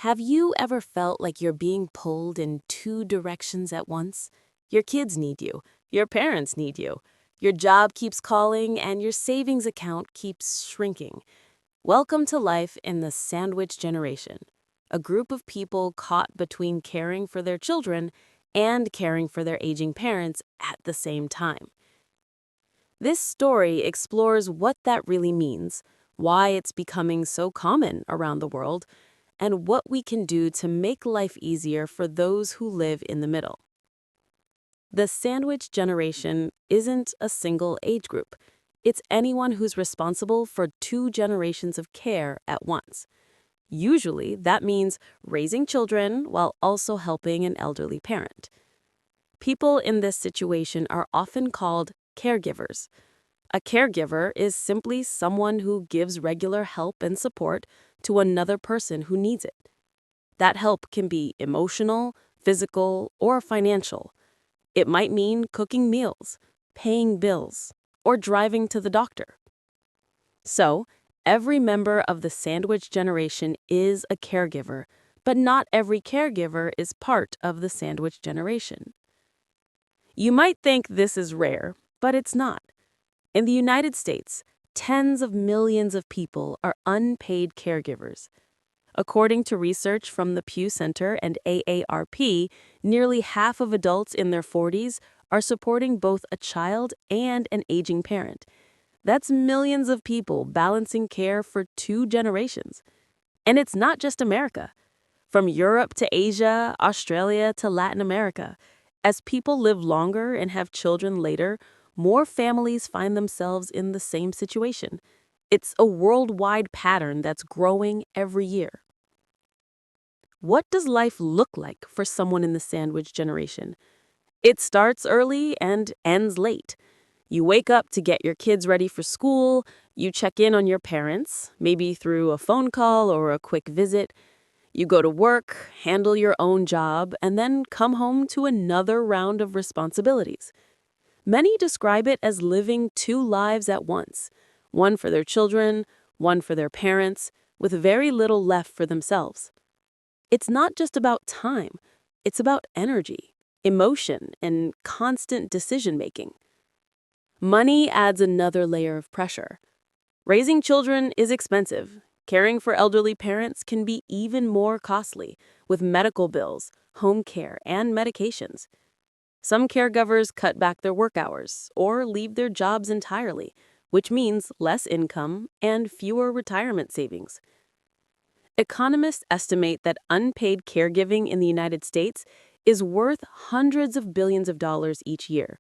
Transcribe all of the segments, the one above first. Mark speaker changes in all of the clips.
Speaker 1: Have you ever felt like you're being pulled in two directions at once? Your kids need you, your parents need you, your job keeps calling, and your savings account keeps shrinking. Welcome to life in the sandwich generation, a group of people caught between caring for their children and caring for their aging parents at the same time. This story explores what that really means, why it's becoming so common around the world, and what we can do to make life easier for those who live in the middle. The sandwich generation isn't a single age group. It's anyone who's responsible for two generations of care at once. Usually, that means raising children while also helping an elderly parent. People in this situation are often called caregivers. A caregiver is simply someone who gives regular help and support to another person who needs it. That help can be emotional, physical, or financial. It might mean cooking meals, paying bills, or driving to the doctor. So, every member of the sandwich generation is a caregiver, but not every caregiver is part of the sandwich generation. You might think this is rare, but it's not. In the United States, tens of millions of people are unpaid caregivers. According to research from the Pew Center and AARP, nearly half of adults in their 40s are supporting both a child and an aging parent. That's millions of people balancing care for two generations. And it's not just America. From Europe to Asia, Australia to Latin America, as people live longer and have children later, more families find themselves in the same situation. It's a worldwide pattern that's growing every year. What does life look like for someone in the sandwich generation? It starts early and ends late. You wake up to get your kids ready for school, you check in on your parents, maybe through a phone call or a quick visit. You go to work, handle your own job, and then come home to another round of responsibilities. Many describe it as living two lives at once, one for their children, one for their parents, with very little left for themselves. It's not just about time, it's about energy, emotion, and constant decision-making. Money adds another layer of pressure. Raising children is expensive. Caring for elderly parents can be even more costly, with medical bills, home care, and medications. Some caregivers cut back their work hours or leave their jobs entirely, which means less income and fewer retirement savings. Economists estimate that unpaid caregiving in the United States is worth hundreds of billions of dollars each year.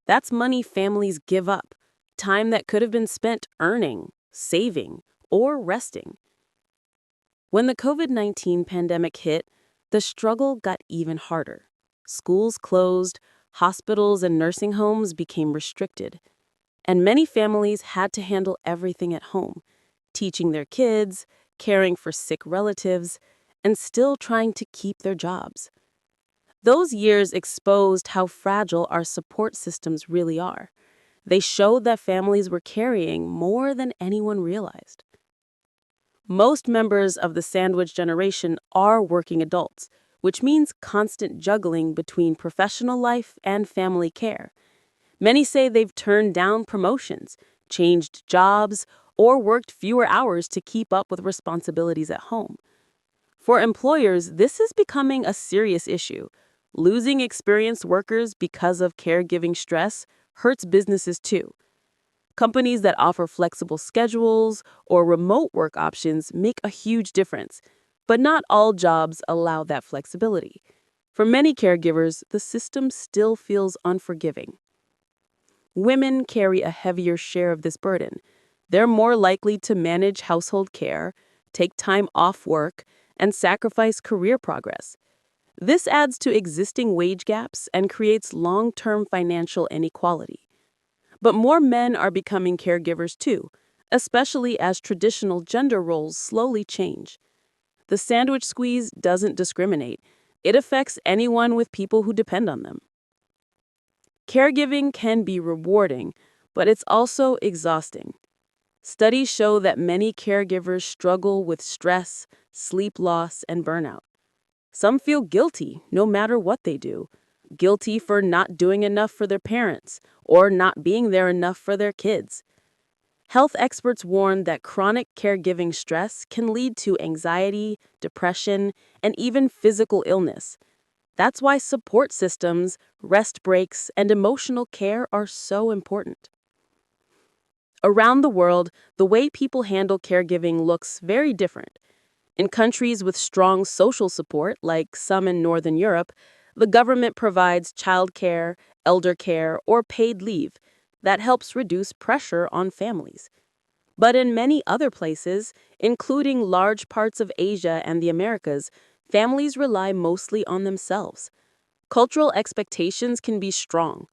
Speaker 1: That's money families give up, time that could have been spent earning, saving, or resting. When the COVID-19 pandemic hit, the struggle got even harder. Schools closed, hospitals and nursing homes became restricted, and many families had to handle everything at home, teaching their kids, caring for sick relatives, and still trying to keep their jobs. Those years exposed how fragile our support systems really are. They showed that families were carrying more than anyone realized. Most members of the sandwich generation are working adults, which means constant juggling between professional life and family care. Many say they've turned down promotions, changed jobs, or worked fewer hours to keep up with responsibilities at home. For employers, this is becoming a serious issue. Losing experienced workers because of caregiving stress hurts businesses too. Companies that offer flexible schedules or remote work options make a huge difference, but not all jobs allow that flexibility. For many caregivers, the system still feels unforgiving. Women carry a heavier share of this burden. They're more likely to manage household care, take time off work, and sacrifice career progress. This adds to existing wage gaps and creates long-term financial inequality. But more men are becoming caregivers too, especially as traditional gender roles slowly change. The sandwich squeeze doesn't discriminate. It affects anyone with people who depend on them. Caregiving can be rewarding, but it's also exhausting. Studies show that many caregivers struggle with stress, sleep loss, and burnout. Some feel guilty no matter what they do, guilty for not doing enough for their parents or not being there enough for their kids. Health experts warn that chronic caregiving stress can lead to anxiety, depression, and even physical illness. That's why support systems, rest breaks, and emotional care are so important. Around the world, the way people handle caregiving looks very different. In countries with strong social support, like some in Northern Europe, the government provides childcare, elder care, or paid leave that helps reduce pressure on families. But in many other places, including large parts of Asia and the Americas, families rely mostly on themselves. Cultural expectations can be strong.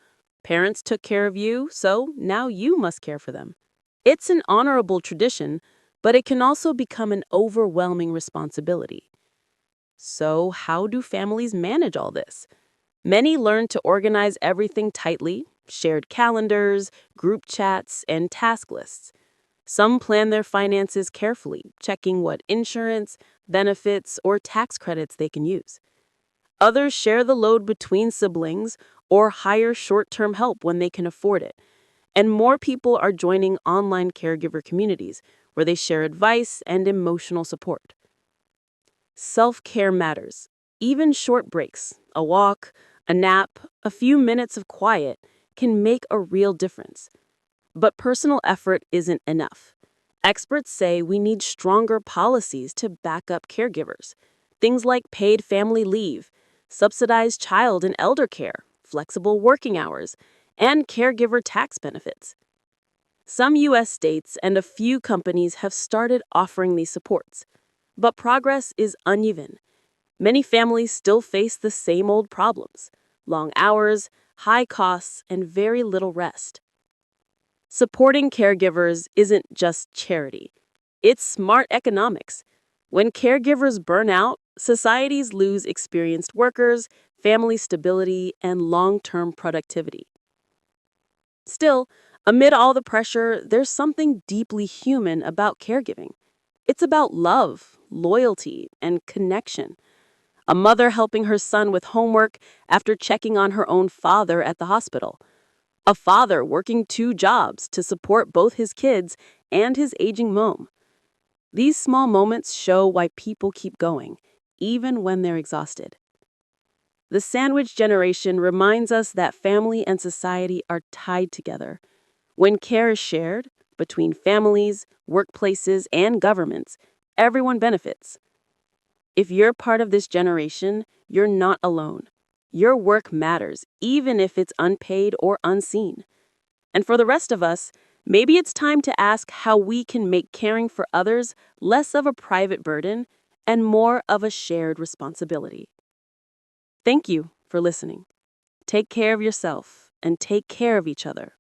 Speaker 1: Parents took care of you, so now you must care for them. It's an honorable tradition, but it can also become an overwhelming responsibility. So, how do families manage all this? Many learn to organize everything tightly: shared calendars, group chats, and task lists. Some plan their finances carefully, checking what insurance, benefits, or tax credits they can use. Others share the load between siblings or hire short-term help when they can afford it. And more people are joining online caregiver communities where they share advice and emotional support. Self-care matters. Even short breaks, a walk, a nap, a few minutes of quiet can make a real difference. But personal effort isn't enough. Experts say we need stronger policies to back up caregivers. Things like paid family leave, subsidized child and elder care, flexible working hours, and caregiver tax benefits. Some U.S. states and a few companies have started offering these supports, but progress is uneven. Many families still face the same old problems: long hours, high costs, and very little rest. Supporting caregivers isn't just charity, it's smart economics. When caregivers burn out, societies lose experienced workers, family stability, and long-term productivity. Still, amid all the pressure, there's something deeply human about caregiving. It's about love, loyalty, and connection. A mother helping her son with homework after checking on her own father at the hospital. A father working two jobs to support both his kids and his aging mom. These small moments show why people keep going, even when they're exhausted. The sandwich generation reminds us that family and society are tied together. When care is shared between families, workplaces, and governments, everyone benefits. If you're part of this generation, you're not alone. Your work matters, even if it's unpaid or unseen. And for the rest of us, maybe it's time to ask how we can make caring for others less of a private burden and more of a shared responsibility. Thank you for listening. Take care of yourself and take care of each other.